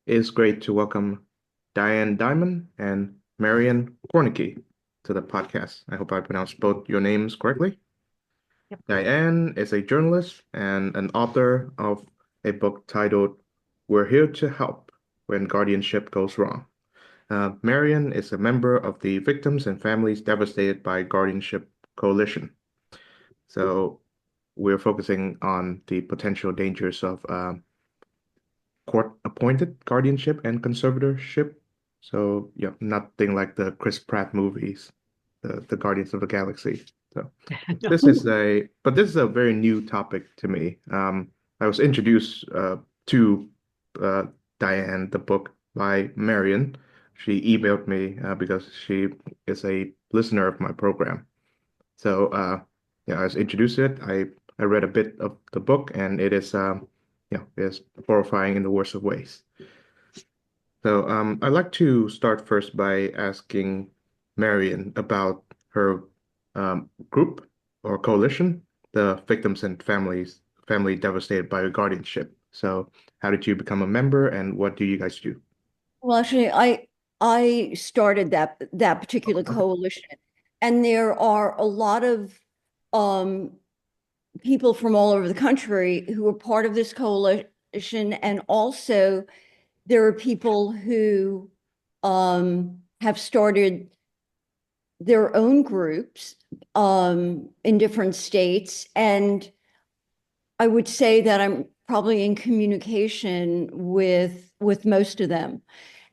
It's great to welcome Diane Dimond and Marian Kornicki to the podcast. I hope I pronounced both your names correctly. Yep. Diane is a journalist and an author of a book titled We're Here to Help When Guardianship Goes Wrong. Marian is a member of the Victims and Families Devastated by Guardianship Coalition. So we're focusing on the potential dangers of court-appointed guardianship and conservatorship. So yeah, nothing like the Chris Pratt movies, the Guardians of the Galaxy. So this is a very new topic to me. I was introduced to uh, Diane, the book by Marian. She emailed me because she is a listener of my program. So yeah, I was introduced to it. I read a bit of the book, and it is is horrifying in the worst of ways. So I'd like to start first by asking Marian about her group or coalition, the Victims and Family Devastated by Guardianship. So how did you become a member, and what do you guys do? Well, actually, I started that particular Okay. coalition, and there are a lot of um, people from all over the country who are part of this coalition, and also there are people who have started their own groups in different states, and I would say that I'm probably in communication with most of them.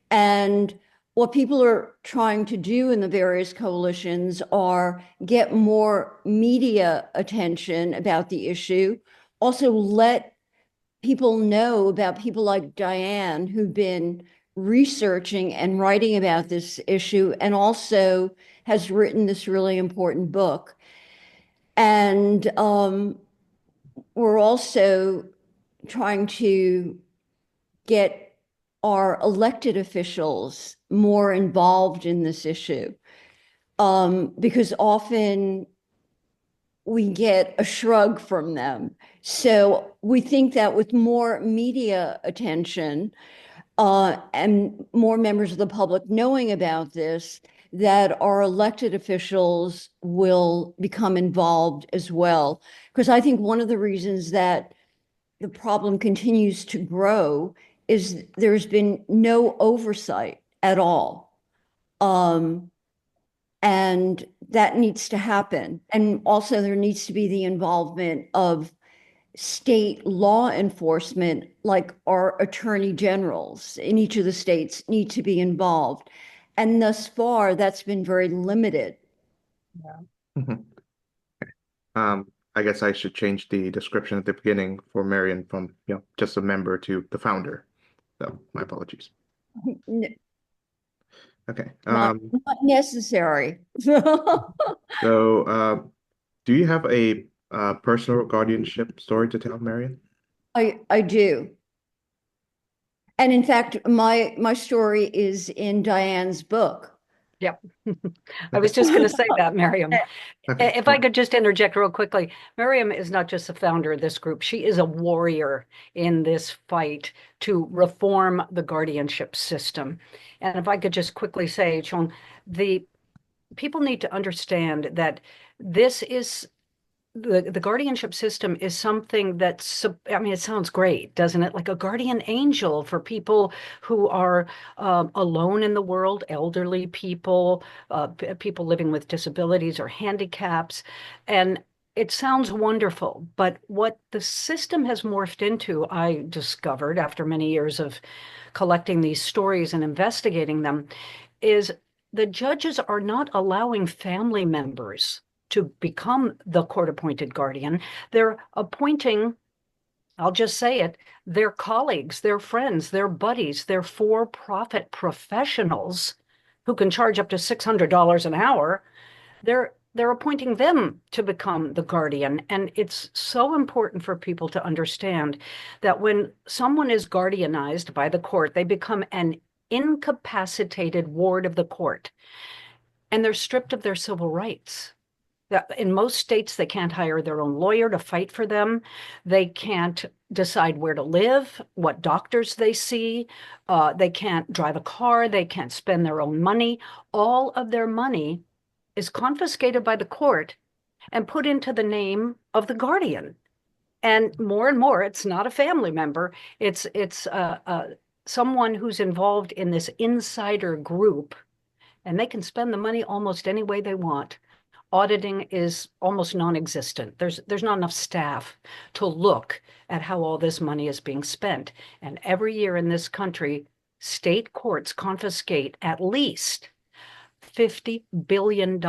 And what people are trying to do in the various coalitions are get more media attention about the issue, also let people know about people like Diane who've been researching and writing about this issue and also has written this really important book. And we're also trying to get our elected officials more involved in this issue because often we get a shrug from them. So we think that with more media attention and more members of the public knowing about this, that our elected officials will become involved as well. Because I think one of the reasons that the problem continues to grow is there's been no oversight at all. Um, and that needs to happen. And also, there needs to be the involvement of state law enforcement, like our attorney generals in each of the states need to be involved. And thus far, that's been very limited. Mhm. I guess I should change the description at the beginning for Marian from, just a member to the founder. So my apologies. Okay. Not necessary. So do you have a personal guardianship story to tell, Marian? I do. And in fact, my story is in Diane's book. Yep. I was Okay. just going to say that, Miriam. Okay. If I could just interject real quickly, Miriam is not just the founder of this group, she is a warrior in this fight to reform the guardianship system. And if I could just quickly say, Chung, the people need to understand that this is the guardianship system is something that's, I mean, it sounds great, doesn't it? Like a guardian angel for people who are alone in the world, elderly people, people living with disabilities or handicaps. And it sounds wonderful, but what the system has morphed into, I discovered after many years of collecting these stories and investigating them, is the judges are not allowing family members to become the court-appointed guardian. They're appointing, I'll just say it, their colleagues, their friends, their buddies, their for-profit professionals who can charge up to $600 an hour. They're appointing them to become the guardian. And it's so important for people to understand that when someone is guardianized by the court, they become an incapacitated ward of the court and they're stripped of their civil rights. In most states, they can't hire their own lawyer to fight for them. They can't decide where to live, what doctors they see. They can't drive a car. They can't spend their own money. All of their money is confiscated by the court and put into the name of the guardian. And more, it's not a family member. It's someone who's involved in this insider group, and they can spend the money almost any way they want. Auditing is almost non-existent. There's not enough staff to look at how all this money is being spent. And every year in this country, state courts confiscate at least $50 billion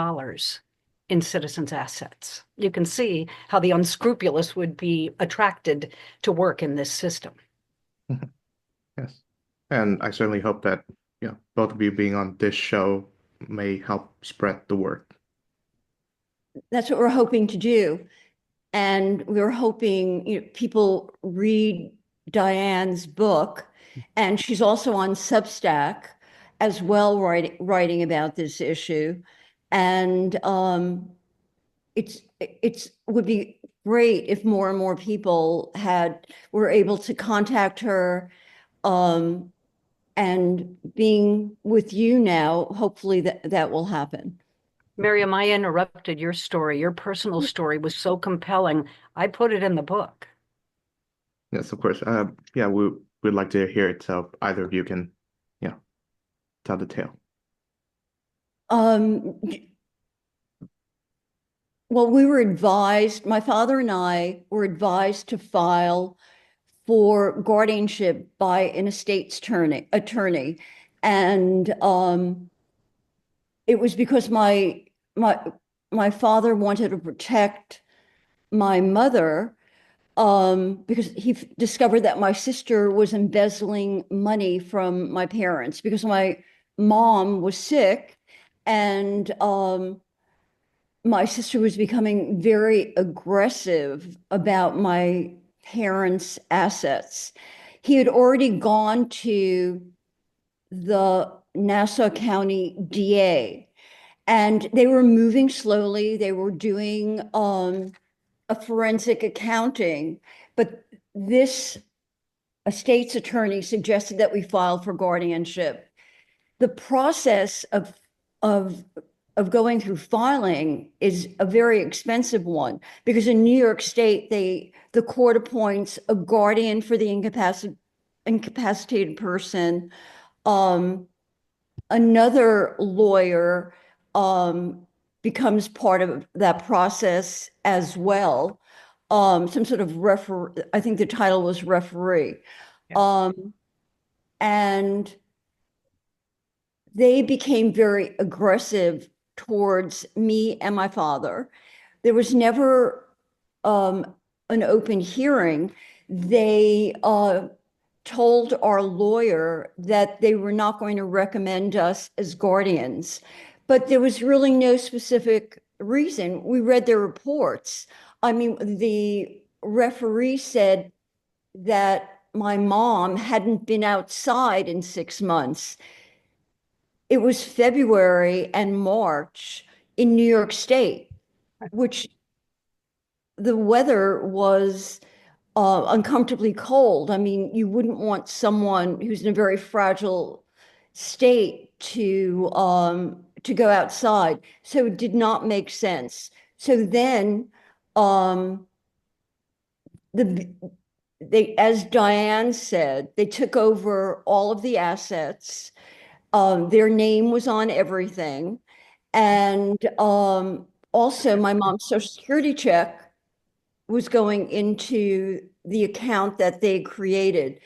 in citizens' assets. You can see how the unscrupulous would be attracted to work in this system. Yes. And I certainly hope that, both of you being on this show may help spread the word. That's what we're hoping to do. And we're hoping, people read Diane's book, and she's also on Substack as well, writing about this issue. And it's would be great if more and more people were able to contact her. And being with you now, hopefully that will happen. Marian, I interrupted your story. Your personal story was so compelling. I put it in the book. Yes, of course. We'd like to hear it. So either of you can, tell the tale. Well, my father and I were advised to file for guardianship by an estate's attorney. And it was because my father wanted to protect my mother, because he discovered that my sister was embezzling money from my parents because my mom was sick, and my sister was becoming very aggressive about my parents' assets. He had already gone to the Nassau County DA, and they were moving slowly. They were doing a forensic accounting, but this estate's attorney suggested that we file for guardianship. The process of going through filing is a very expensive one, because in New York State, the court appoints a guardian for the incapacitated person. Another lawyer becomes part of that process as well. Some sort of I think the title was referee. Yeah. And they became very aggressive towards me and my father. There was never an open hearing. They told our lawyer that they were not going to recommend us as guardians, but there was really no specific reason. We read their reports. I mean, the referee said that my mom hadn't been outside in 6 months. It was February and March in New York State, which the weather was uncomfortably cold. I mean, you wouldn't want someone who's in a very fragile state to go outside. So it did not make sense. So then as Diane said, they took over all of the assets. Their name was on everything. And also my mom's Social Security check was going into the account that they created.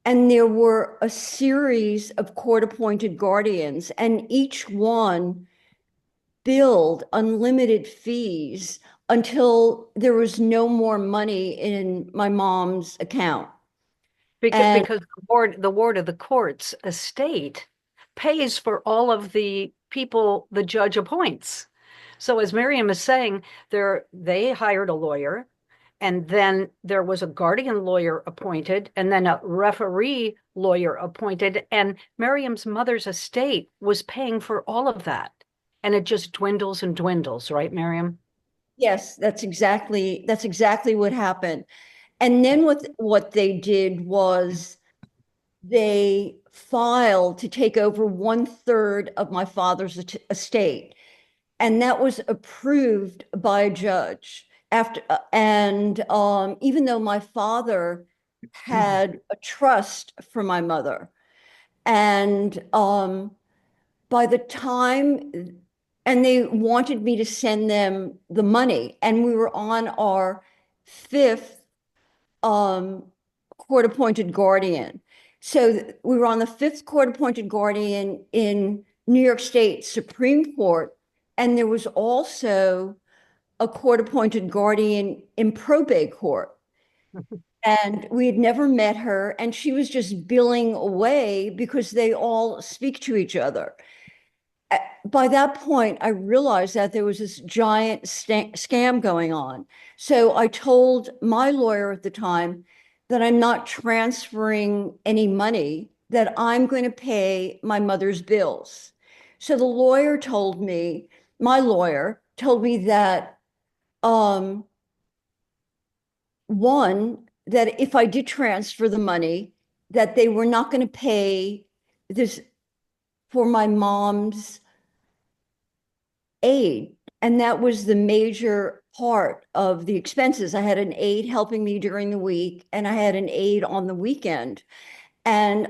And there were a series of court-appointed guardians, and each one billed unlimited fees until there was no more money in my mom's account. Because the ward of the court's estate pays for all of the people the judge appoints. So as Marian is saying, they hired a lawyer, and then there was a guardian lawyer appointed, and then a referee lawyer appointed, and Miriam's mother's estate was paying for all of that. And it just dwindles and dwindles, right, Mariam? Yes, that's exactly what happened. And then what they did was they filed to take over 1/3 of my father's estate. And that was approved by a judge after, and even though my father had a trust for my mother, and by the time, and they wanted me to send them the money, and we were on our fifth um, court-appointed guardian. So we were on the fifth court-appointed guardian in New York State Supreme Court, and there was also a court-appointed guardian in probate court. And we had never met her, and she was just billing away because they all speak to each other. By that point, I realized that there was this giant scam going on. So I told my lawyer at the time that I'm not transferring any money, that I'm going to pay my mother's bills. So the lawyer told me, my lawyer told me that, um, one, that if I did transfer the money, that they were not going to pay this for my mom's aide. And that was the major part of the expenses. I had an aide helping me during the week, and I had an aide on the weekend. And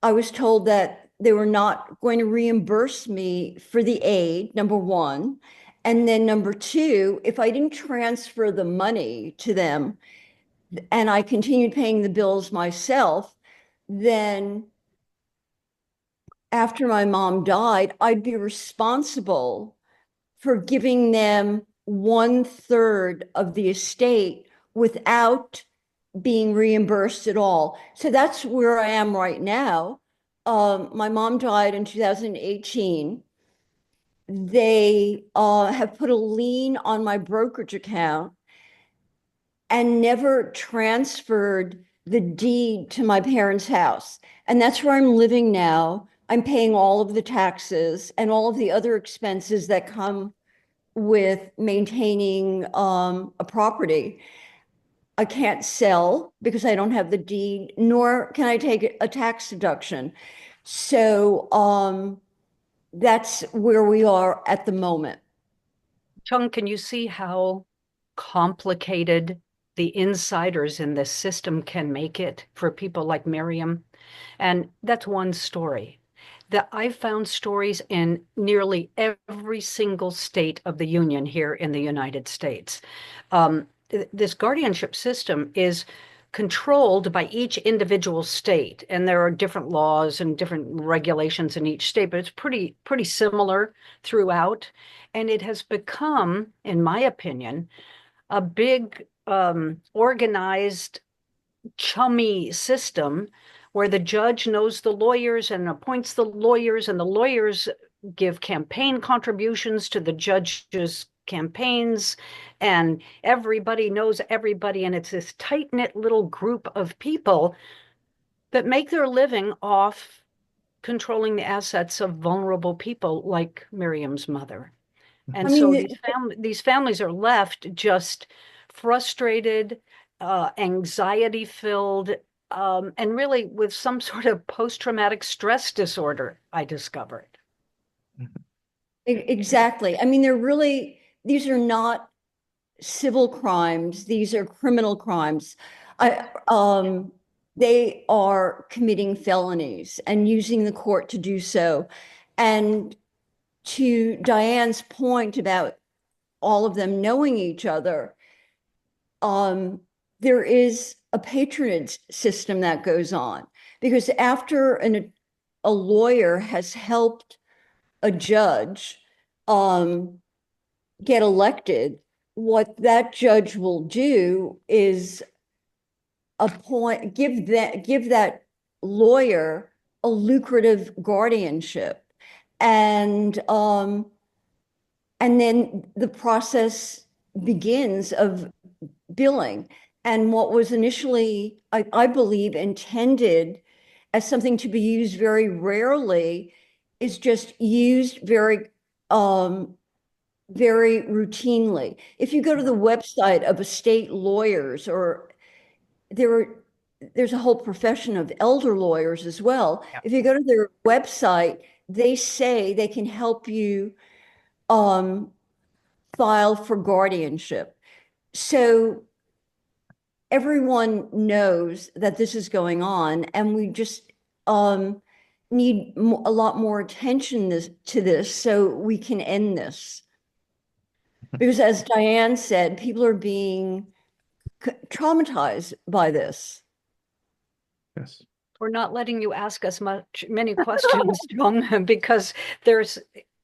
I was told that they were not going to reimburse me for the aide, number one. And then number two, if I didn't transfer the money to them and I continued paying the bills myself, then after my mom died, I'd be responsible for giving them 1/3 of the estate without being reimbursed at all. So that's where I am right now. My mom died in 2018. They have put a lien on my brokerage account and never transferred the deed to my parents' house. And that's where I'm living now. I'm paying all of the taxes and all of the other expenses that come with maintaining a property. I can't sell because I don't have the deed, nor can I take a tax deduction. So that's where we are at the moment. Chung, can you see how complicated the insiders in this system can make it for people like Miriam? And that's one story. That I've found stories in nearly every single state of the Union here in the United States. This guardianship system is controlled by each individual state, and there are different laws and different regulations in each state, but it's pretty similar throughout. And it has become, in my opinion, a big organized chummy system where the judge knows the lawyers and appoints the lawyers, and the lawyers give campaign contributions to the judge's campaigns, and everybody knows everybody. And it's this tight-knit little group of people that make their living off controlling the assets of vulnerable people like Miriam's mother. And I mean, so these families are left just frustrated, anxiety filled, and really with some sort of post-traumatic stress disorder, I discovered. exactly. I mean, these are not civil crimes, these are criminal crimes. I, they are committing felonies and using the court to do so. And to Diane's point about all of them knowing each other, there is a patronage system that goes on because after a lawyer has helped a judge get elected, what that judge will do is give that lawyer a lucrative guardianship, and then the process begins of billing. And what was initially, I believe, intended as something to be used very rarely is just used very very routinely. If you go to the website of estate lawyers, or there's a whole profession of elder lawyers as well. Yeah. If you go to their website, they say they can help you file for guardianship. So everyone knows that this is going on, and we just need a lot more attention to this so we can end this. Because as Diane said, people are being traumatized by this. Yes. We're not letting you ask us many questions, Jung, because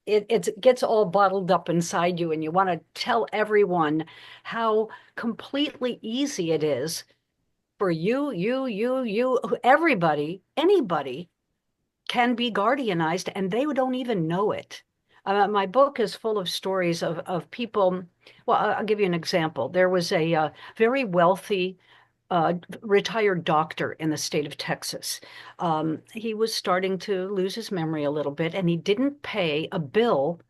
it gets all bottled up inside you, and you want to tell everyone how completely easy it is for you, everybody, anybody can be guardianized, and they don't even know it. My book is full of stories of people. Well, I'll give you an example. There was a very wealthy retired doctor in the state of Texas. He was starting to lose his memory a little bit, and he didn't pay a bill,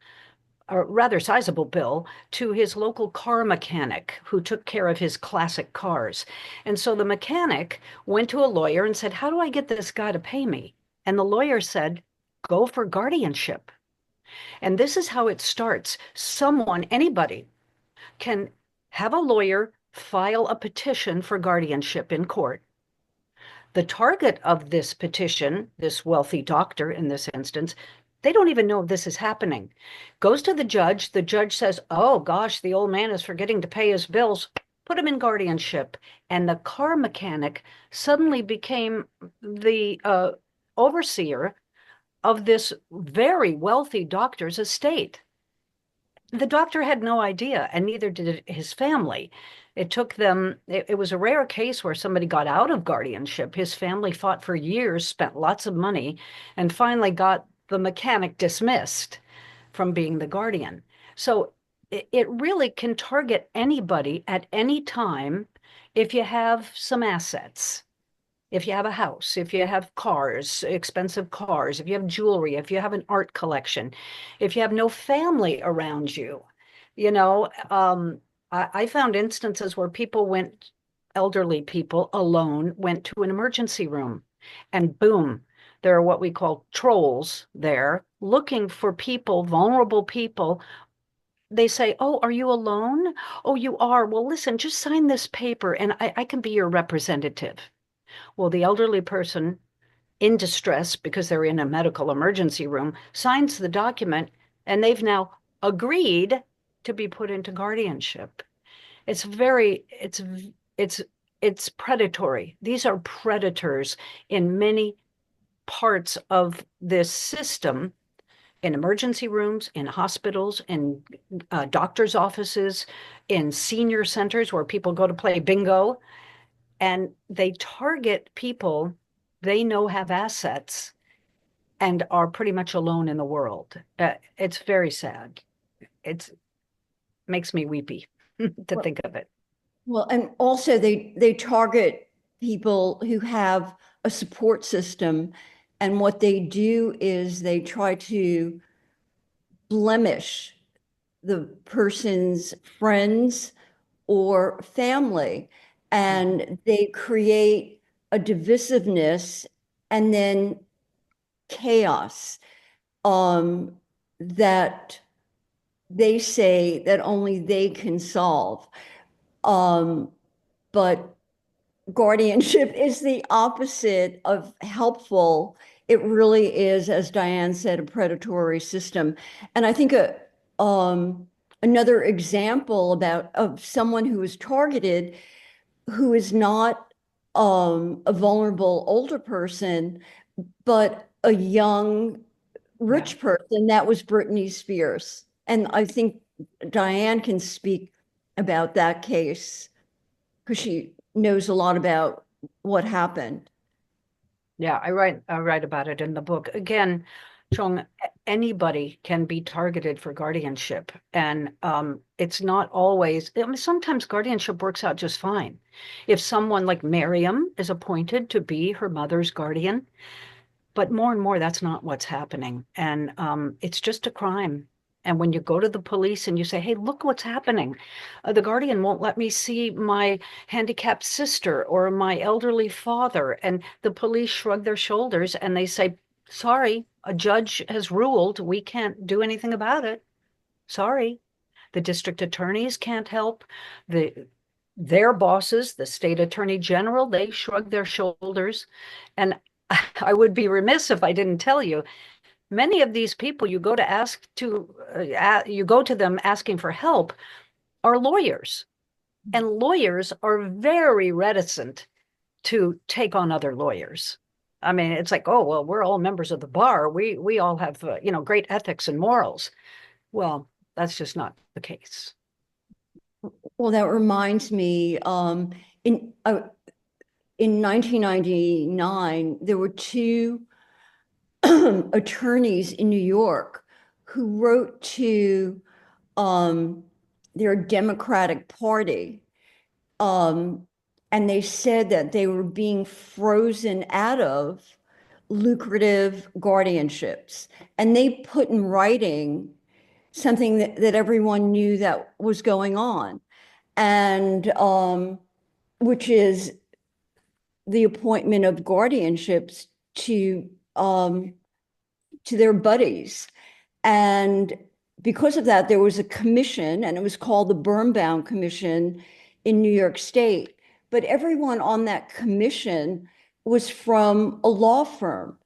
a rather sizable bill, to his local car mechanic who took care of his classic cars. And so the mechanic went to a lawyer and said, "How do I get this guy to pay me?" And the lawyer said, "Go for guardianship." And this is how it starts. Someone, anybody, can have a lawyer file a petition for guardianship in court. The target of this petition, this wealthy doctor in this instance, they don't even know this is happening. Goes to the judge. The judge says, "Oh gosh, the old man is forgetting to pay his bills. Put him in guardianship." And the car mechanic suddenly became the overseer of this very wealthy doctor's estate. The doctor had no idea, and neither did his family. It took them, it was a rare case where somebody got out of guardianship. His family fought for years, spent lots of money, and finally got the mechanic dismissed from being the guardian. So it really can target anybody at any time if you have some assets. If you have a house, if you have cars, expensive cars, if you have jewelry, if you have an art collection, if you have no family around you, you know, I found instances where people went, elderly people alone, went to an emergency room, and boom, there are what we call trolls there looking for people, vulnerable people. They say, "Oh, are you alone? Oh, you are. Well, listen, just sign this paper and I can be your representative." Well, the elderly person in distress because they're in a medical emergency room signs the document, and they've now agreed to be put into guardianship. It's very, it's, it's predatory. These are predators in many parts of this system, in emergency rooms, in hospitals, in doctors' offices, in senior centers where people go to play bingo. And they target people they know have assets and are pretty much alone in the world. It's very sad. It makes me weepy to think of it. Well, and also they target people who have a support system, and what they do is they try to blemish the person's friends or family, and they create a divisiveness and then chaos that they say that only they can solve. But guardianship is the opposite of helpful. It really is, as Diane said, a predatory system. And I think another example of someone who is targeted, who is not a vulnerable older person, but a young rich person, that was Britney Spears. And I think Diane can speak about that case because she knows a lot about what happened. Yeah, I write about it in the book. Again, Chung, anybody can be targeted for guardianship. And it's not always, I mean, sometimes guardianship works out just fine. If someone like Mariam is appointed to be her mother's guardian, but more and more, that's not what's happening. And it's just a crime. And when you go to the police and you say, hey, look what's happening. The Guardian won't let me see my handicapped sister or my elderly father. And the police shrug their shoulders and they say, sorry, a judge has ruled. We can't do anything about it. Sorry. The district attorneys can't help. Their bosses, the state attorney general, they shrug their shoulders. And I would be remiss if I didn't tell you, many of these people you go to them asking for help are lawyers, and lawyers are very reticent to take on other lawyers. I mean, it's like, oh, well, we're all members of the bar. We all have great ethics and morals. Well, that's just not the case. Well, that reminds me, in 1999, there were two attorneys in New York who wrote to their Democratic Party, and they said that they were being frozen out of lucrative guardianships. And they put in writing something that everyone knew that was going on, and which is the appointment of guardianships to their buddies. And because of that, there was a commission, and it was called the Birnbaum Commission in New York State. But everyone on that commission was from a law firm.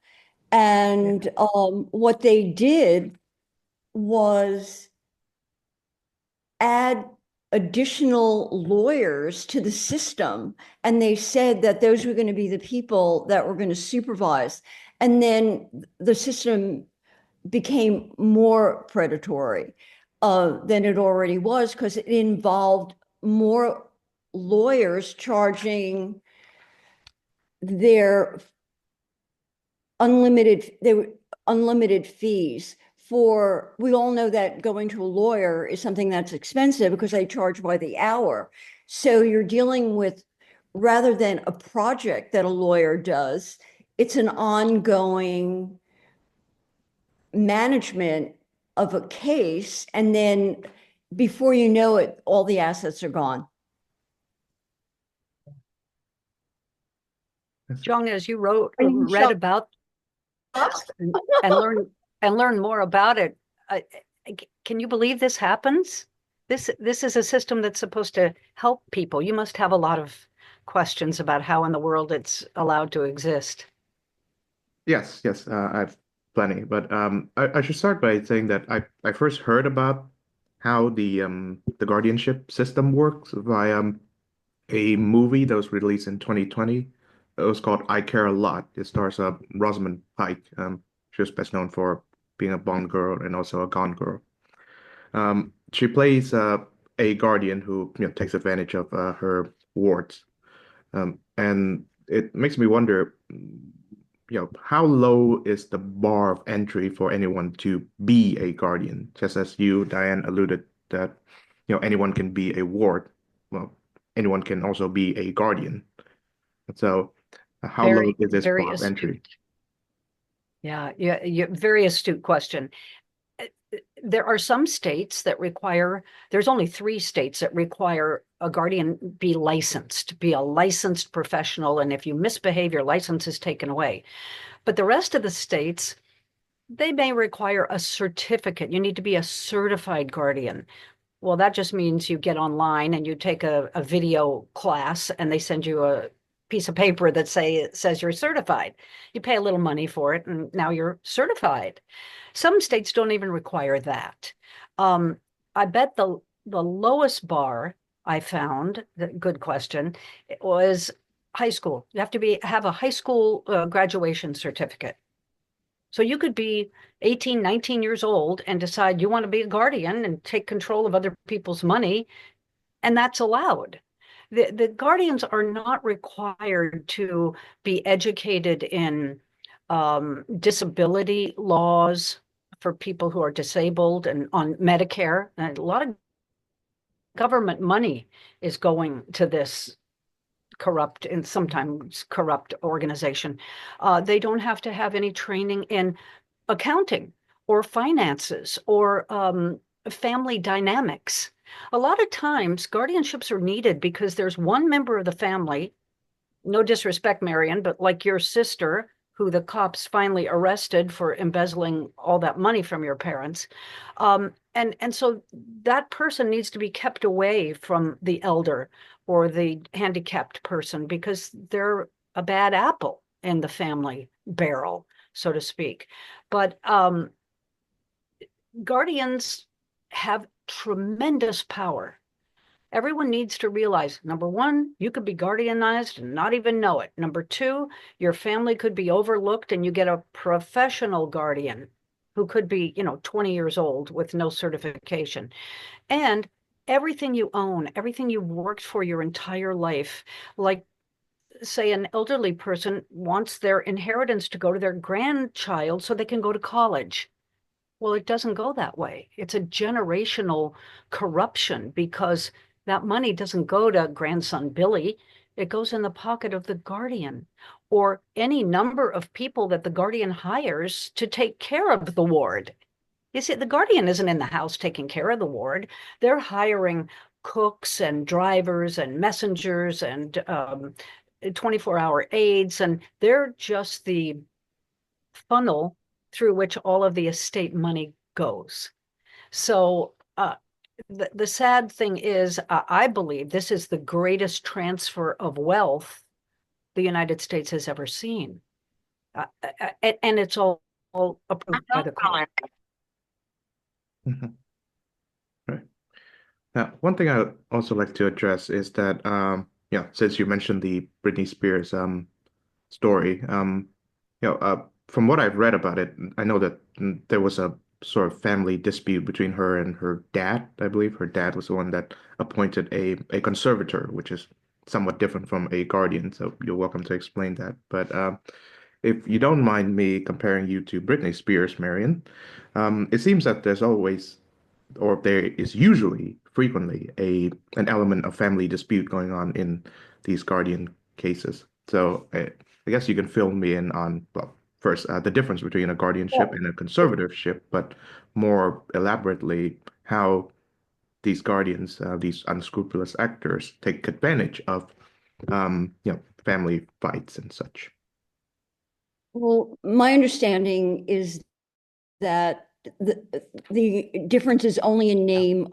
And what they did was add additional lawyers to the system. And they said that those were going to be the people that were going to supervise. And then the system became more predatory than it already was, because it involved more lawyers charging their unlimited fees for, we all know that going to a lawyer is something that's expensive because they charge by the hour. So you're dealing with, rather than a project that a lawyer does, it's an ongoing management of a case. And then before you know it, all the assets are gone. Jung, as you read about and learn more about it, can you believe this happens? This is a system that's supposed to help people. You must have a lot of questions about how in the world it's allowed to exist. Yes, I have plenty. But I should start by saying that I first heard about how the guardianship system works via a movie that was released in 2020. It was called I Care a Lot. It stars Rosamund Pike. She was best known for being a Bond girl and also a Gone girl. She plays a guardian who takes advantage of her wards, and it makes me wonder, how low is the bar of entry for anyone to be a guardian? Just as you, Diane, alluded that, anyone can be a ward. Well, anyone can also be a guardian. So, how low is this bar of entry? Yeah, very astute question. There are some states that require, there's only 3 states that require a guardian be licensed, be a licensed professional. And if you misbehave, your license is taken away. But the rest of the states, they may require a certificate. You need to be a certified guardian. Well, that just means you get online and you take a video class and they send you a piece of paper that says you're certified. You pay a little money for it and now you're certified. Some states don't even require that. I bet the lowest bar I found, good question, was high school. You have to have a high school graduation certificate. So you could be 18, 19 years old and decide you want to be a guardian and take control of other people's money, and that's allowed. The guardians are not required to be educated in disability laws for people who are disabled and on Medicare. And a lot of government money is going to this corrupt and sometimes corrupt organization. They don't have to have any training in accounting or finances or family dynamics. A lot of times guardianships are needed because there's one member of the family, no disrespect, Marian, but like your sister, who the cops finally arrested for embezzling all that money from your parents. And so that person needs to be kept away from the elder or the handicapped person because they're a bad apple in the family barrel, so to speak. But guardians have tremendous power. Everyone needs to realize, number one, you could be guardianized and not even know it. Number two, your family could be overlooked and you get a professional guardian who could be, 20 years old with no certification. And everything you own, everything you've worked for your entire life, like say an elderly person wants their inheritance to go to their grandchild so they can go to college. Well, it doesn't go that way. It's a generational corruption because that money doesn't go to grandson Billy. It goes in the pocket of the guardian or any number of people that the guardian hires to take care of the ward. You see, the guardian isn't in the house taking care of the ward. They're hiring cooks and drivers and messengers and 24-hour aides, and they're just the funnel through which all of the estate money goes. So the sad thing is, I believe this is the greatest transfer of wealth the United States has ever seen. And it's all approved by the court. Mhm. Right. Now, one thing I would also like to address is that, yeah, since you mentioned the Britney Spears story, from what I've read about it, I know that there was a sort of family dispute between her and her dad. I believe her dad was the one that appointed a conservator, which is somewhat different from a guardian. So you're welcome to explain that. But if you don't mind me comparing you to Britney Spears, Marian, it seems that there's always, or there is usually frequently an element of family dispute going on in these guardian cases. So I guess you can fill me in on, well, first, the difference between a guardianship and a conservatorship, but more elaborately, how these guardians, these unscrupulous actors, take advantage of, family fights and such. Well, my understanding is that the difference is only in name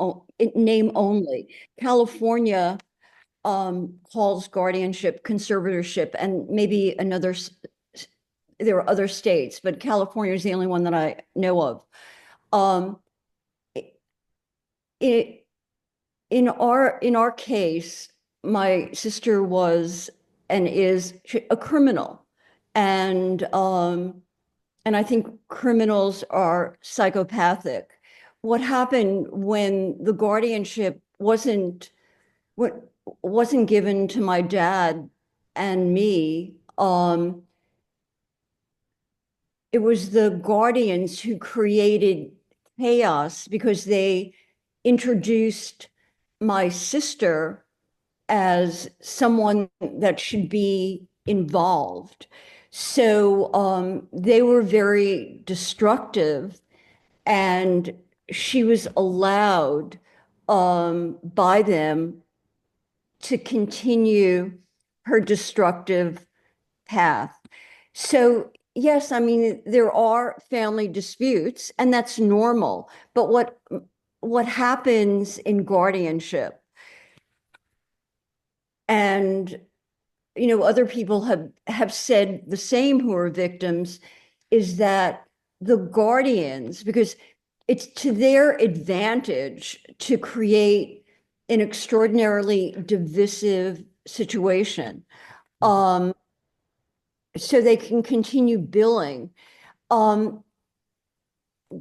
only. California calls guardianship conservatorship, and maybe there are other states, but California is the only one that I know of. It, in our case, my sister was and is a criminal, and I think criminals are psychopathic. What happened when the guardianship wasn't given to my dad and me? It was the guardians who created chaos because they introduced my sister as someone that should be involved. So they were very destructive, and she was allowed by them to continue her destructive path. So, yes, I mean, there are family disputes, and that's normal. But what happens in guardianship, and other people have said the same who are victims, is that the guardians, because it's to their advantage to create an extraordinarily divisive situation, so they can continue billing.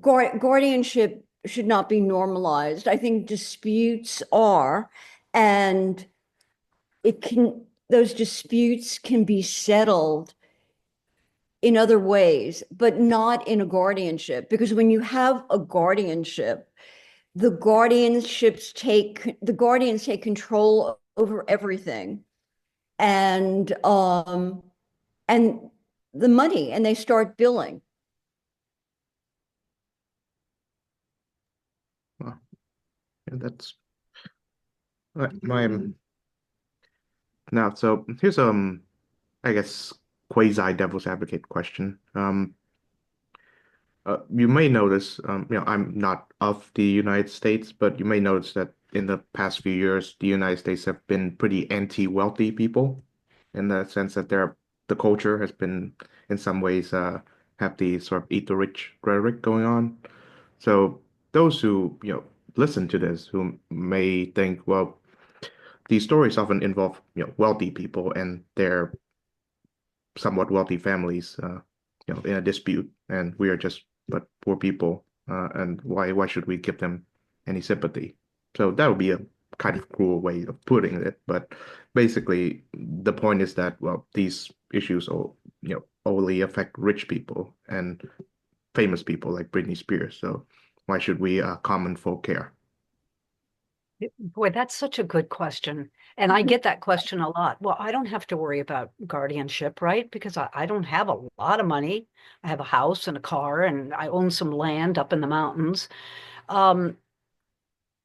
Guardianship should not be normalized. I think disputes are, and those disputes can be settled in other ways, but not in a guardianship. Because when you have a guardianship, the guardians take control over everything, and and the money, and they start billing. And that's my now. So here's I guess quasi devil's advocate question. You may notice, I'm not of the United States, but you may notice that in the past few years, the United States have been pretty anti-wealthy people, in the sense that the culture has been, in some ways, have the sort of eat the rich rhetoric going on. So those who, listen to this, who may think, well, these stories often involve, wealthy people and their somewhat wealthy families, in a dispute, and we are just but poor people, and why should we give them any sympathy? So that would be a kind of cruel way of putting it, but basically the point is that, well, these issues all only affect rich people and famous people like Britney Spears. So why should we common folk care? Boy, that's such a good question. And I get that question a lot. Well, I don't have to worry about guardianship, right? Because I don't have a lot of money. I have a house and a car, and I own some land up in the mountains. Um,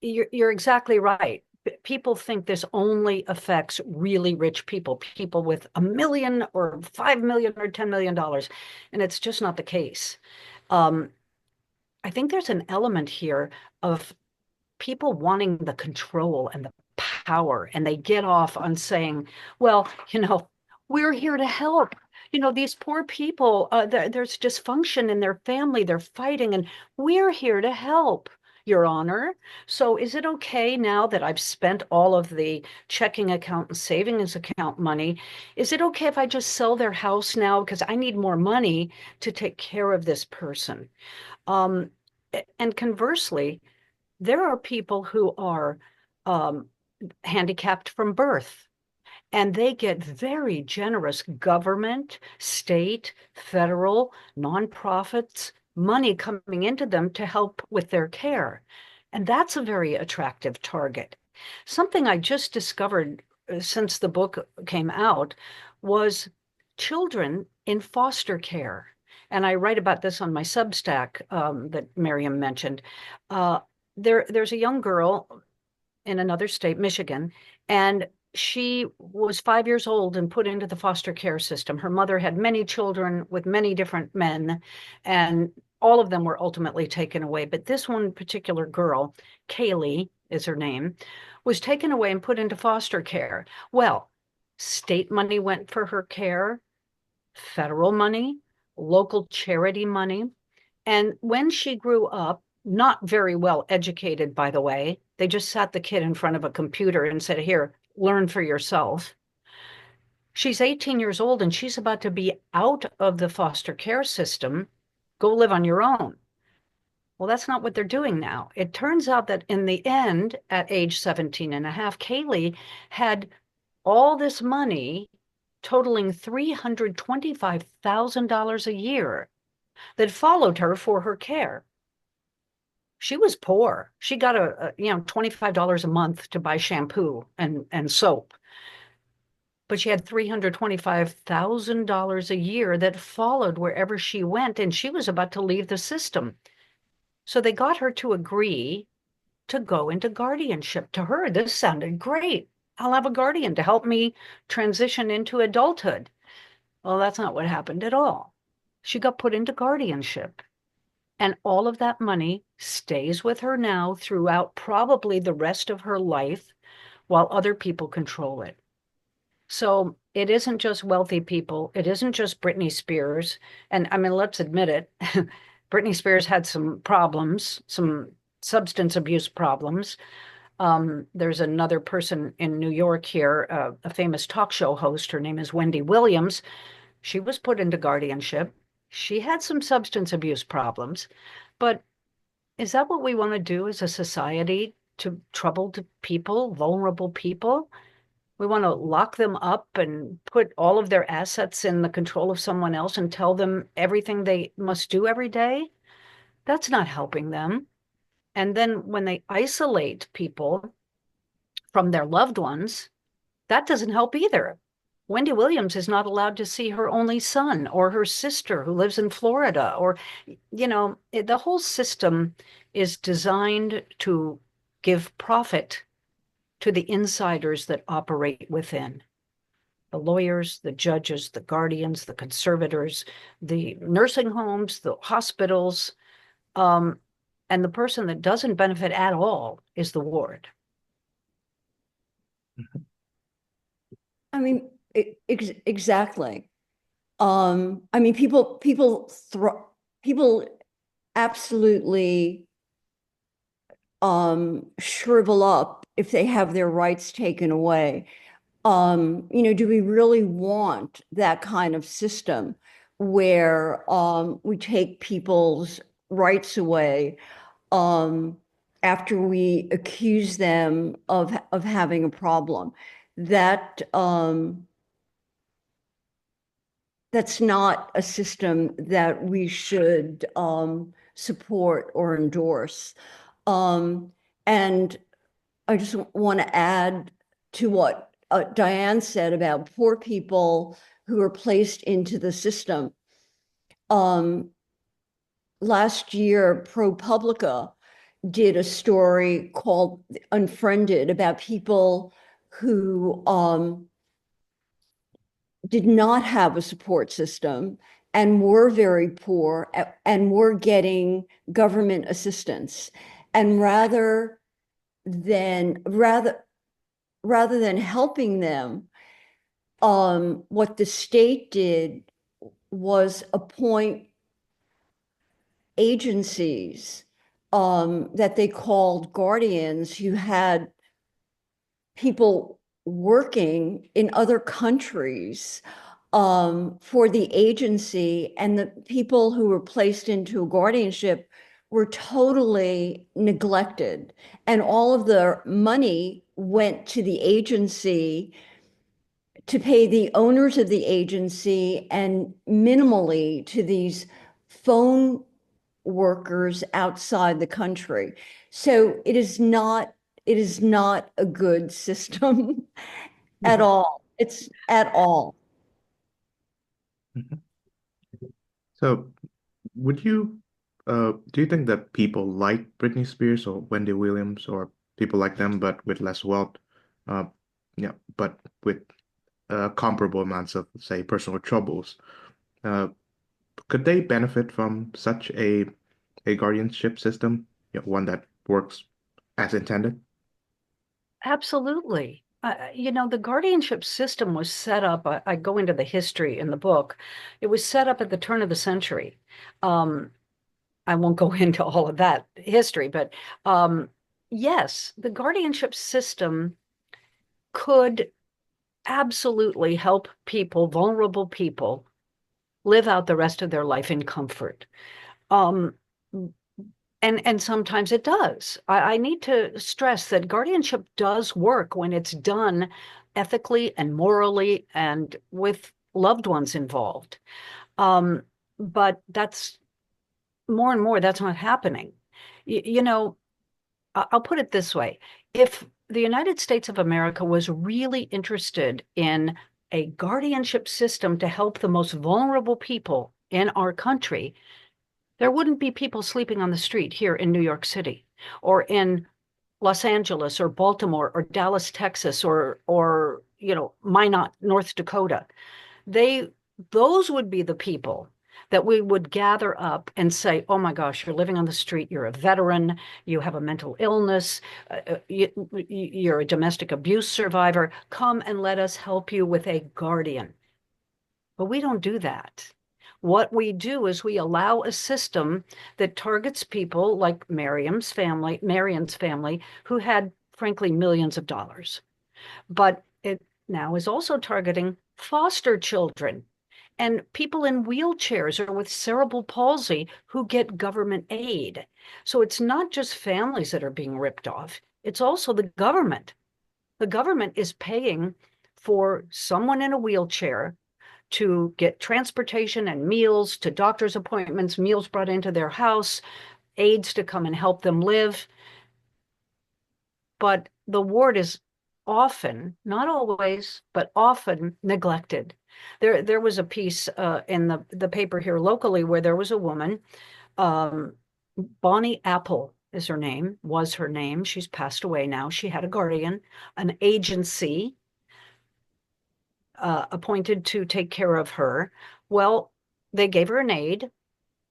you're exactly right. People think this only affects really rich people, people with a million or 5 million or $10 million, and it's just not the case. Um, I think there's an element here of people wanting the control and the power, and they get off on saying, well, we're here to help. These poor people, there's dysfunction in their family, they're fighting, and we're here to help, Your Honor. So is it okay now that I've spent all of the checking account and savings account money? Is it okay if I just sell their house now because I need more money to take care of this person? Um, and conversely, there are people who are um, handicapped from birth, and they get very generous government, state, federal, nonprofits money coming into them to help with their care. And that's a very attractive target. Something I just discovered since the book came out was children in foster care. And I write about this on my Substack that Marian mentioned. Uh, there's a young girl in another state, Michigan, and she was 5 years old and put into the foster care system. Her mother had many children with many different men, and all of them were ultimately taken away. But this one particular girl, Kaylee is her name, was taken away and put into foster care. Well, state money went for her care, federal money, local charity money. And when she grew up, not very well educated, by the way, they just sat the kid in front of a computer and said, here, learn for yourself. She's 18 years old and she's about to be out of the foster care system. Go live on your own. Well, that's not what they're doing now. It turns out that in the end, at age 17 and a half, Kaylee had all this money totaling $325,000 a year that followed her for her care. She was poor. She got $25 a month to buy shampoo and soap. But she had $325,000 a year that followed wherever she went, and she was about to leave the system. So they got her to agree to go into guardianship. To her, this sounded great. I'll have a guardian to help me transition into adulthood. Well, that's not what happened at all. She got put into guardianship. And all of that money stays with her now throughout probably the rest of her life while other people control it. So it isn't just wealthy people. It isn't just Britney Spears. And I mean, let's admit it, Britney Spears had some problems, some substance abuse problems. There's another person in New York here, a famous talk show host. Her name is Wendy Williams. She was put into guardianship. She had some substance abuse problems, but is that what we want to do as a society to troubled people, vulnerable people? We want to lock them up and put all of their assets in the control of someone else and tell them everything they must do every day? That's not helping them. And then when they isolate people from their loved ones, that doesn't help either. Wendy Williams is not allowed to see her only son or her sister who lives in Florida, or, the whole system is designed to give profit to the insiders that operate within. The lawyers, the judges, the guardians, the conservators, the nursing homes, the hospitals, and the person that doesn't benefit at all is the ward. I mean, exactly. I mean, people absolutely shrivel up if they have their rights taken away. Do we really want that kind of system where we take people's rights away after we accuse them of having a problem? That's not a system that we should support or endorse. And I just want to add to what Diane said about poor people who are placed into the system. Last year, ProPublica did a story called Unfriended about people who did not have a support system and were very poor and were getting government assistance. And rather than helping them, what the state did was appoint agencies that they called guardians, who had people working in other countries for the agency, and the people who were placed into a guardianship were totally neglected, and all of the money went to the agency to pay the owners of the agency and minimally to these phone workers outside the country. So it is not a good system at all. It's at all. Mhm. So would you do you think that people like Britney Spears or Wendy Williams or people like them but with less wealth, uh, yeah, but with comparable amounts of, say, personal troubles, uh, could they benefit from such a guardianship system, one that works as intended? Absolutely. The guardianship system was set up, I go into the history in the book. It was set up at the turn of the century. Um, I won't go into all of that history, but yes, the guardianship system could absolutely help people, vulnerable people, live out the rest of their life in comfort. Um, and sometimes it does. I need to stress that guardianship does work when it's done ethically and morally and with loved ones involved. Um, but that's more and more, that's not happening. I'll put it this way. If the United States of America was really interested in a guardianship system to help the most vulnerable people in our country, there wouldn't be people sleeping on the street here in New York City or in Los Angeles or Baltimore or Dallas, Texas, or Minot, North Dakota. Those would be the people that we would gather up and say, oh my gosh, you're living on the street, you're a veteran, you have a mental illness, you're a domestic abuse survivor, come and let us help you with a guardian. But we don't do that. What we do is we allow a system that targets people like Marian's family, who had, frankly, millions of dollars. But it now is also targeting foster children and people in wheelchairs or with cerebral palsy who get government aid. So it's not just families that are being ripped off, it's also the government. The government is paying for someone in a wheelchair to get transportation and meals to doctor's appointments, meals brought into their house, aides to come and help them live. But the ward is often, not always, but often neglected. There was a piece in the paper here locally where there was a woman, Bonnie Apple is her name, was her name. She's passed away now. She had a guardian, an agency appointed to take care of her. Well, they gave her an aid,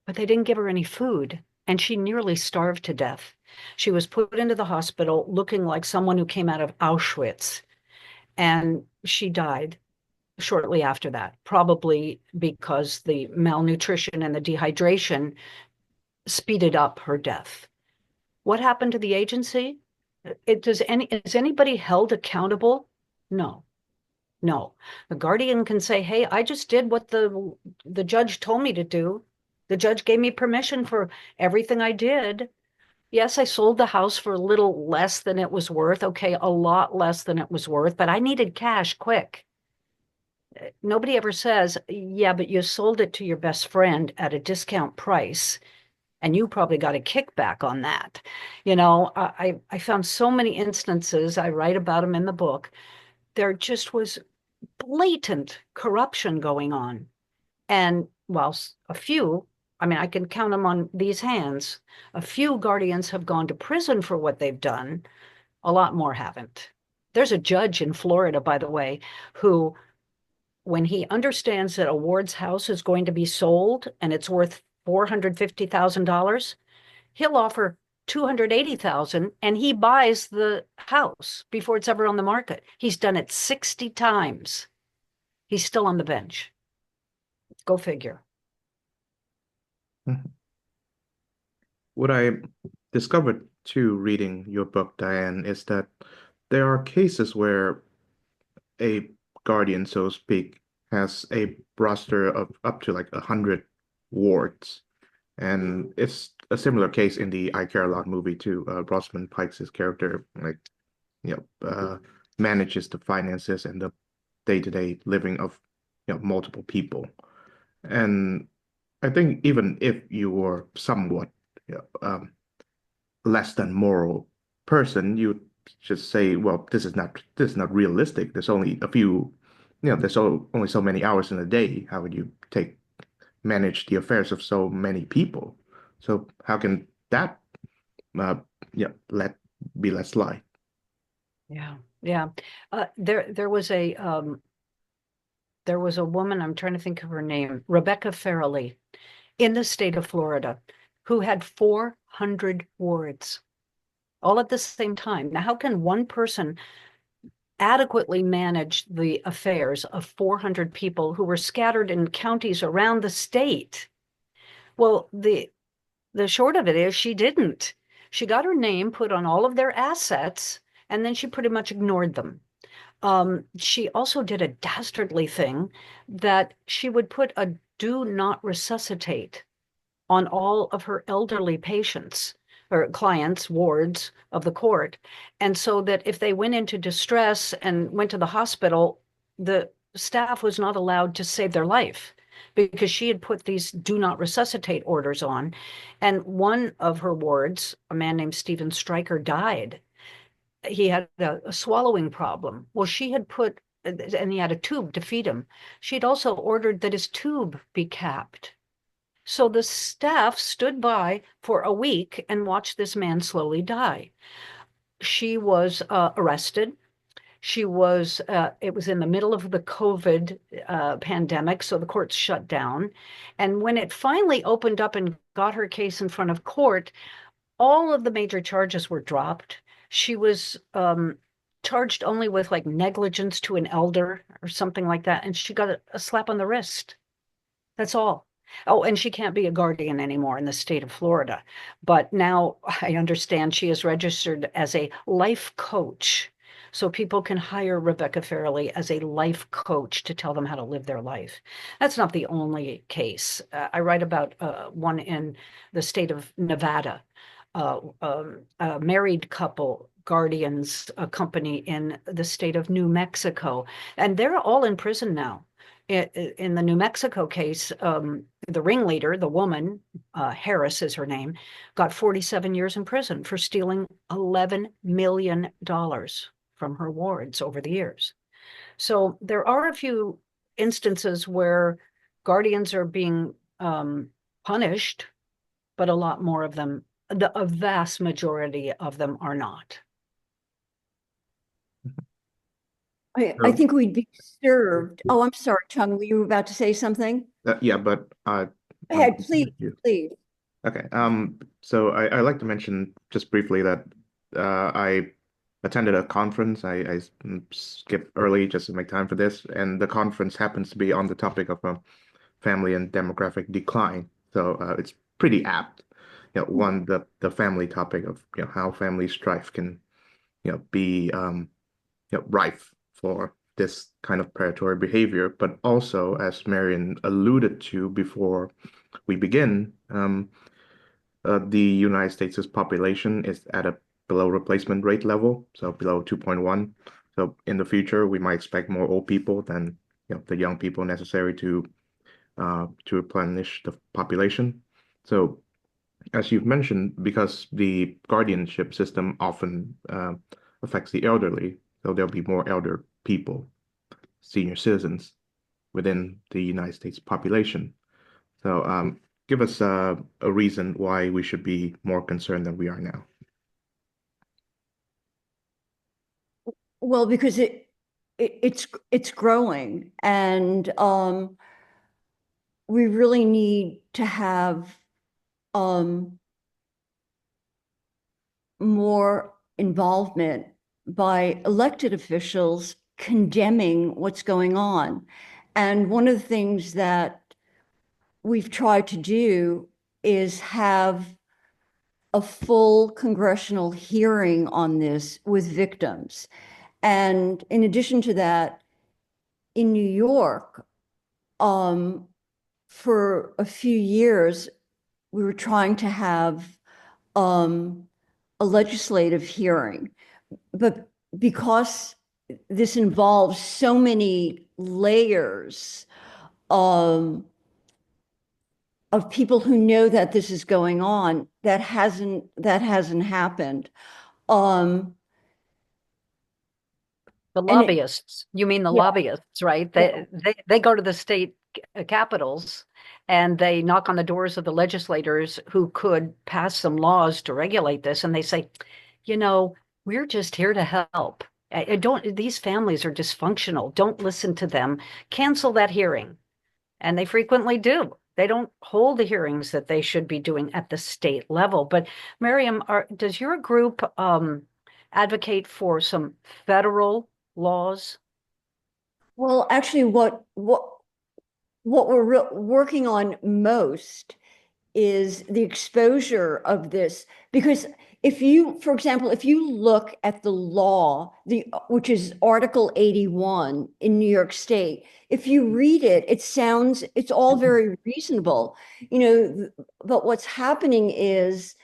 but they didn't give her any food, and she nearly starved to death. She was put into the hospital looking like someone who came out of Auschwitz, and she died shortly after that, probably because the malnutrition and the dehydration speeded up her death. What happened to the agency? Is anybody held accountable? No. No. The guardian can say, hey, I just did what the judge told me to do. The judge gave me permission for everything I did. Yes, I sold the house for a little less than it was worth. Okay, a lot less than it was worth, but I needed cash quick. Nobody ever says, yeah, but you sold it to your best friend at a discount price, and you probably got a kickback on that. I found so many instances, I write about them in the book. There just was blatant corruption going on. And whilst a few, I mean, I can count them on these hands, a few guardians have gone to prison for what they've done, a lot more haven't. There's a judge in Florida, by the way, who, when he understands that a ward's house is going to be sold and it's worth $450,000, he'll offer 280,000 and he buys the house before it's ever on the market. He's done it 60 times. He's still on the bench. Go figure. What I discovered too reading your book, Diane, is that there are cases where a guardian, so to speak, has a roster of up to like 100 wards. And it's a similar case in the I Care a Lot movie too. Rosamund Pike's character, like, manages the finances and the day-to-day living of, multiple people. And I think even if you were somewhat, less than moral person, you just say, well, this is not realistic. There's only a few, only so many hours in a day. How would you manage the affairs of so many people? So how can that, uh, let slide? Yeah, yeah. There was a woman, I'm trying to think of her name, Rebecca Farrelly, in the state of Florida, who had 400 wards all at the same time. Now, how can one person adequately manage the affairs of 400 people who were scattered in counties around the state? Well, the short of it is she didn't. She got her name put on all of their assets, and then she pretty much ignored them. She also did a dastardly thing that she would put a do not resuscitate on all of her elderly patients or clients, wards of the court. And so that if they went into distress and went to the hospital, the staff was not allowed to save their life because she had put these do not resuscitate orders on. And one of her wards, a man named Stephen Stryker, died. He had a swallowing problem. Well, she had put, and he had a tube to feed him. She'd also ordered that his tube be capped. So the staff stood by for a week and watched this man slowly die. She was arrested. It was in the middle of the COVID pandemic, so the courts shut down. And when it finally opened up and got her case in front of court, all of the major charges were dropped. She was charged only with like negligence to an elder or something like that, and she got a slap on the wrist. That's all. Oh, and she can't be a guardian anymore in the state of Florida. But now I understand she is registered as a life coach. So people can hire Rebecca Farrelly as a life coach to tell them how to live their life. That's not the only case. I write about one in the state of Nevada, a married couple guardians, a company in the state of New Mexico, and they're all in prison now. In the New Mexico case, the ringleader, the woman, Harris is her name, got 47 years in prison for stealing $11 million from her wards over the years. So there are a few instances where guardians are being punished, but a lot more of them a vast majority of them are not. I think we'd be served. Oh, I'm sorry, Chung, were you about to say something? Yeah, but Go want ahead, to please, continue you. please. Okay. So I like to mention just briefly that I attended a conference. I skipped early just to make time for this, and the conference happens to be on the topic of family and demographic decline. So it's pretty apt. One, the family topic of how family strife can be rife for this kind of predatory behavior, but also, as Marian alluded to before we begin, the United States' population is at a below replacement rate level, so below 2.1. So in the future, we might expect more old people than the young people necessary to replenish the population. So as you've mentioned, because the guardianship system often affects the elderly, so there'll be more elder people, senior citizens within the United States population. So give us a reason why we should be more concerned than we are now. Well, because it's growing, and we really need to have um, more involvement by elected officials condemning what's going on. And one of the things that we've tried to do is have a full congressional hearing on this with victims. And in addition to that, in New York, for a few years, we were trying to have a legislative hearing. But because this involves so many layers of people who know that this is going on, that hasn't happened. Um, The and lobbyists, you mean the yeah, lobbyists, right? yeah. They go to the state capitals and they knock on the doors of the legislators who could pass some laws to regulate this, and they say, you know, we're just here to help. Don't these families are dysfunctional. Don't listen to them. Cancel that hearing. And they frequently do. They don't hold the hearings that they should be doing at the state level. But Miriam, does your group advocate for some federal laws? Well, actually, what we're working on most is the exposure of this. Because if you, for example, if you look at the law, which is Article 81 in New York State, if you read it, it's all very reasonable, but what's happening is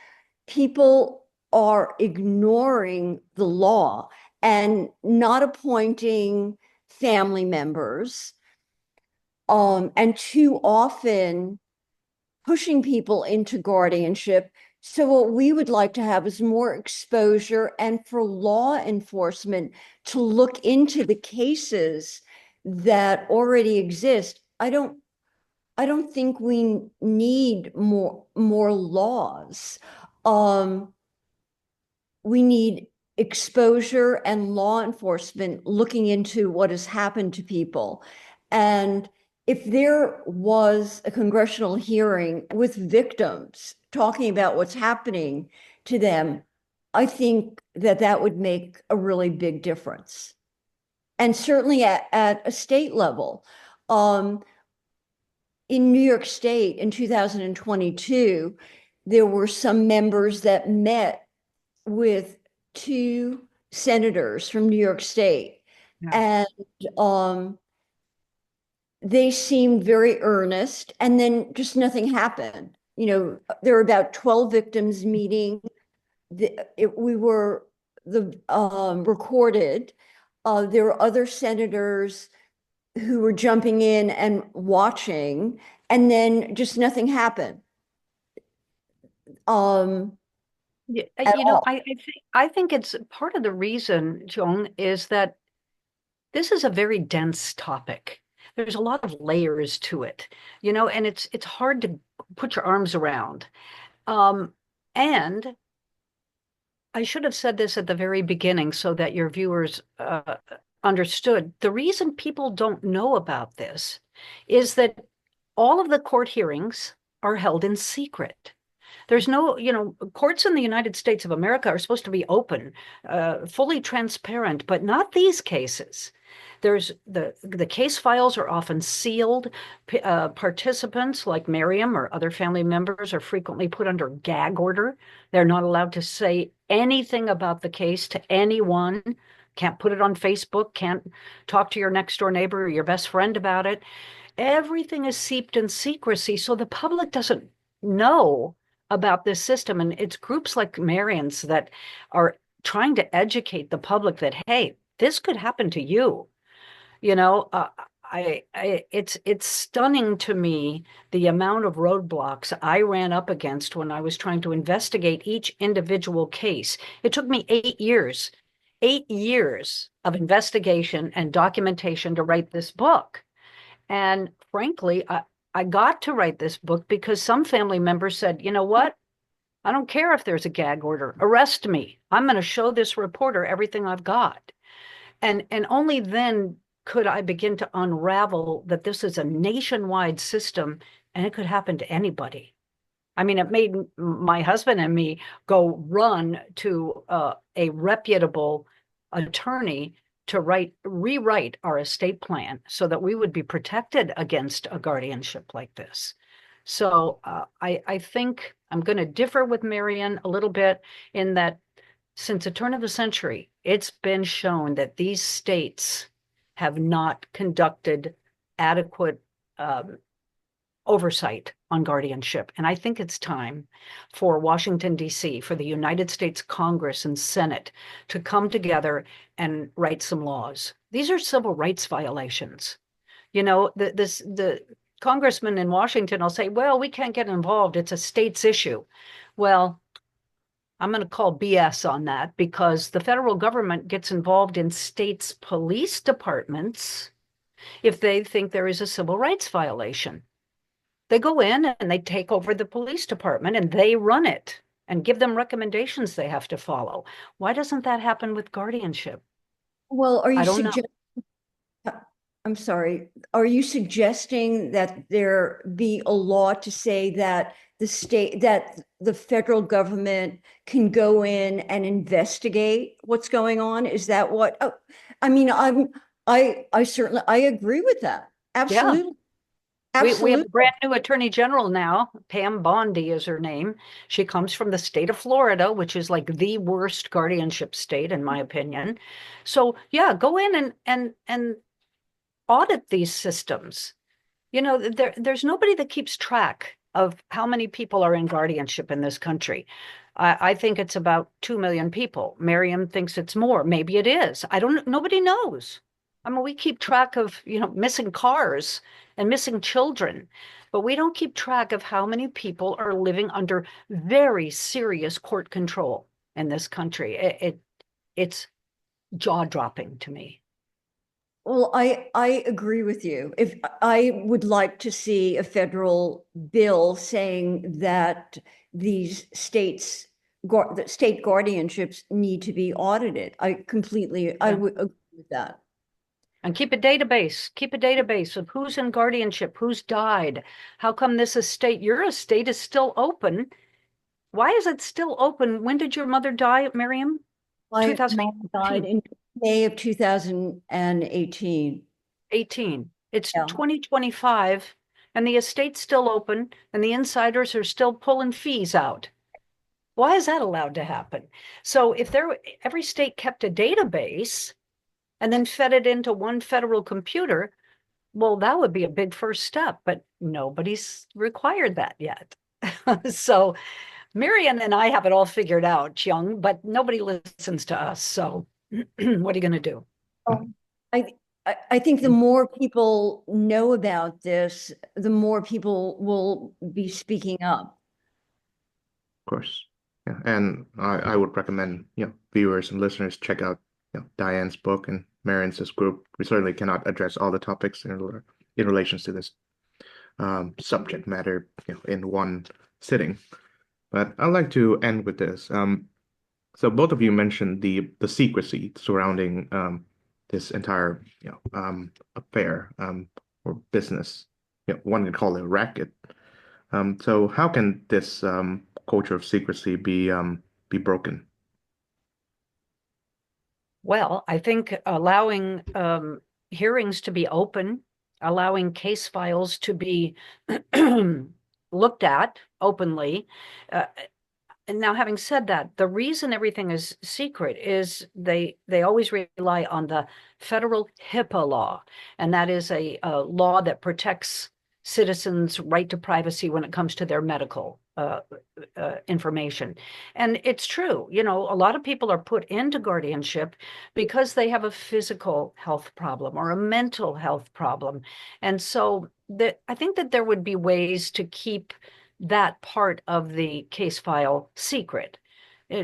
people are ignoring the law and not appointing family members, and too often pushing people into guardianship. So what we would like to have is more exposure and for law enforcement to look into the cases that already exist. I don't think we need more laws. We need exposure and law enforcement looking into what has happened to people. And if there was a congressional hearing with victims talking about what's happening to them, I think that would make a really big difference. And certainly at a state level. In New York State in 2022, there were some members that met with two senators from New York State. Yeah. And they seemed very earnest, and then just nothing happened. There were about 12 victims meeting. We were recorded. There were other senators who were jumping in and watching, and then just nothing happened Yeah, at all. I think it's part of the reason, Joan, is that this is a very dense topic. There's a lot of layers to it, and it's hard to put your arms around. Um, And I should have said this at the very beginning so that your viewers understood. The reason people don't know about this is that all of the court hearings are held in secret. There's no, courts in the United States of America are supposed to be open, fully transparent, but not these cases. There's the case files are often sealed. Participants like Mariam or other family members are frequently put under gag order. They're not allowed to say anything about the case to anyone. Can't put it on Facebook, can't talk to your next door neighbor or your best friend about it. Everything is seeped in secrecy, so the public doesn't know about this system. And it's groups like Marian's that are trying to educate the public that, hey, this could happen to you. You know, it's stunning to me the amount of roadblocks I ran up against when I was trying to investigate each individual case. It took me 8 years of investigation and documentation to write this book. And frankly, I got to write this book because some family members said, you know what? I don't care if there's a gag order. Arrest me. I'm going to show this reporter everything I've got. And only then could I begin to unravel that this is a nationwide system and it could happen to anybody. I mean, it made my husband and me go run to a reputable attorney to rewrite our estate plan so that we would be protected against a guardianship like this. So I think I'm going to differ with Marian a little bit in that since the turn of the century, it's been shown that these states have not conducted adequate oversight on guardianship. And I think it's time for Washington, D.C., for the United States Congress and Senate to come together and write some laws. These are civil rights violations. You know, the congressman in Washington will say, well, we can't get involved. It's a state's issue. Well, I'm going to call BS on that because the federal government gets involved in states' police departments if they think there is a civil rights violation. They go in and they take over the police department and they run it and give them recommendations they have to follow. Why doesn't that happen with guardianship? Well, are you I don't know. I'm sorry. Are you suggesting that there be a law to say that the federal government can go in and investigate what's going on? Is that what? Oh, I mean, I certainly agree with that. Absolutely. We have a brand new attorney general now. Pam Bondi is her name. She comes from the state of Florida, which is like the worst guardianship state, in my opinion. So yeah, go in and audit these systems. You know, there's nobody that keeps track of how many people are in guardianship in this country. I think it's about 2 million people. Mariam thinks it's more. Maybe it is. Nobody knows. I mean, we keep track of, missing cars and missing children, but we don't keep track of how many people are living under very serious court control in this country. It's jaw-dropping to me. Well, I agree with you. If I would like to see a federal bill saying that these state guardianships need to be audited. I would agree with that. And keep a database of who's in guardianship, who's died. How come your estate is still open? Why is it still open? When did your mother die, Mariam? My mom died in May of 2018. 18. It's 2025, and the estate's still open, and the insiders are still pulling fees out. Why is that allowed to happen? So if every state kept a database and then fed it into one federal computer, well, that would be a big first step, but nobody's required that yet. So Marian and I have it all figured out, Young, but nobody listens to us. So what are you going to do? I think the more people know about this, the more people will be speaking up. Of course. Yeah. And I would recommend, viewers and listeners check out, Diane's book and Marian's group. We certainly cannot address all the topics in relation to this subject matter, in one sitting. but I'd like to end with this. So both of you mentioned the secrecy surrounding this entire affair or business. One could call it a racket. So how can this culture of secrecy be broken? Well, I think allowing hearings to be open, allowing case files to be looked at openly. Uh, and now, having said that, the reason everything is secret is they always rely on the federal HIPAA law, and that is a law that protects citizens' right to privacy when it comes to their medical information. And it's true, a lot of people are put into guardianship because they have a physical health problem or a mental health problem. And so I think that there would be ways to keep that part of the case file secret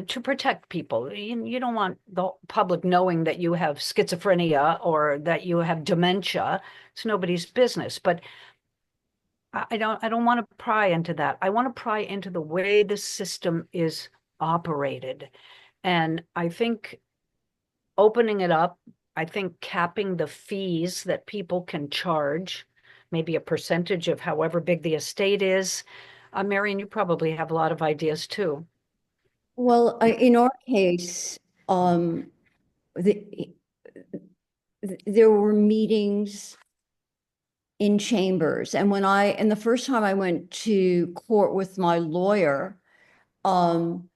to protect people. You don't want the public knowing that you have schizophrenia or that you have dementia. It's nobody's business. But I don't want to pry into that. I want to pry into the way the system is operated. And I think opening it up, I think capping the fees that people can charge, maybe a percentage of however big the estate is. Marian, you probably have a lot of ideas too. Well, in our case, the, there were meetings in chambers. And the first time I went to court with my lawyer, and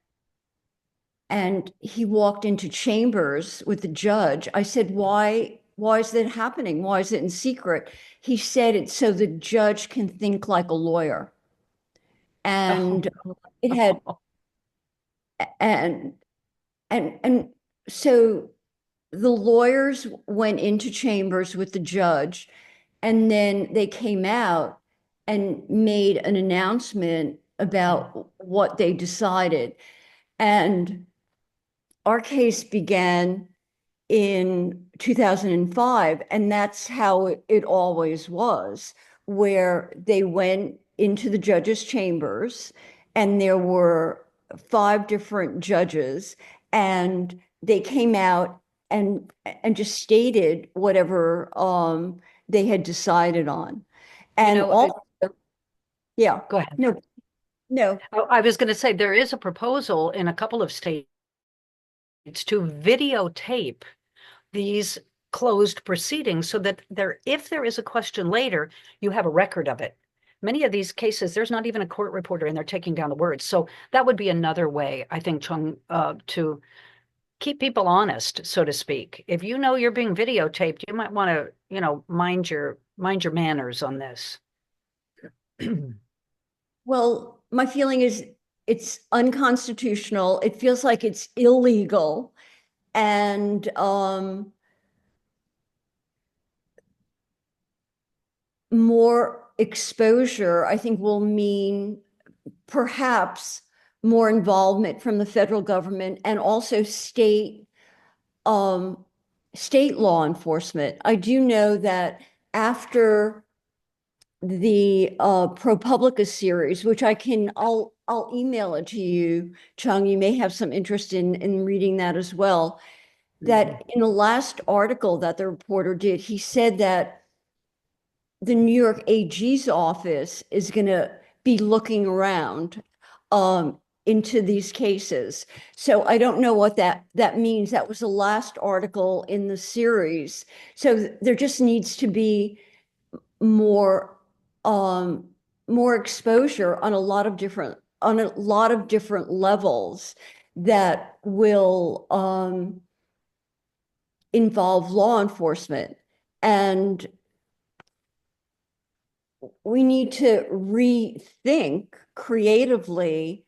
he walked into chambers with the judge, I said, why is that happening? Why is it in secret? He said it's so the judge can think like a lawyer. And it had, and, and so the lawyers went into chambers with the judge, and then they came out and made an announcement about what they decided. And our case began in 2005, and that's how it always was, where they went into the judges' chambers, and there were 5 different judges, and they came out and just stated whatever they had decided on. And also, yeah, Go ahead. no. I was going to say there is a proposal in a couple of states to videotape these closed proceedings so that if there is a question later, you have a record of it. Many of these cases, there's not even a court reporter and they're taking down the words. So that would be another way, I think, Chung, to keep people honest, so to speak. If you know you're being videotaped, you might want to, mind your manners on this. Well, my feeling is it's unconstitutional. It feels like it's illegal. And more exposure, I think, will mean perhaps more involvement from the federal government and also state law enforcement. I do know that after the ProPublica series, which I'll email it to you, Chung. You may have some interest in reading that as well. That in the last article that the reporter did, he said that the New York AG's office is going to be looking around into these cases. So I don't know what that means. That was the last article in the series. So there just needs to be more more exposure on a lot of different levels that will involve law enforcement. And we need to rethink creatively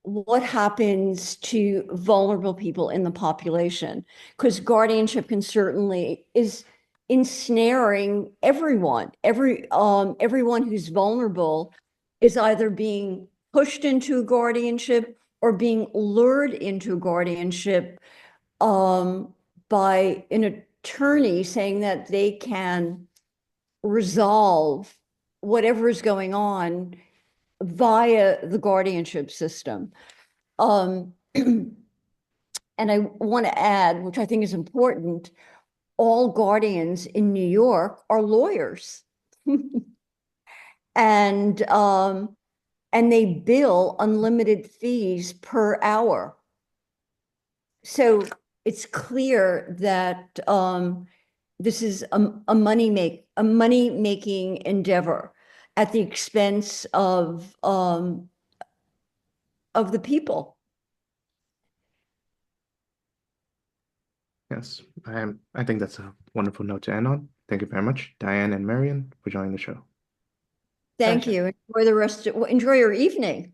what happens to vulnerable people in the population, because guardianship can certainly is ensnaring everyone. Everyone who's vulnerable is either being pushed into a guardianship or being lured into a guardianship by an attorney saying that they can resolve whatever is going on via the guardianship system. And I want to add, which I think is important, all guardians in New York are lawyers. And they bill unlimited fees per hour. So it's clear that this is a money-making endeavor at the expense of the people. Yes, I think that's a wonderful note to end on. Thank you very much, Diane and Marian, for joining the show. Thank Pleasure. you. Enjoy the rest enjoy your evening.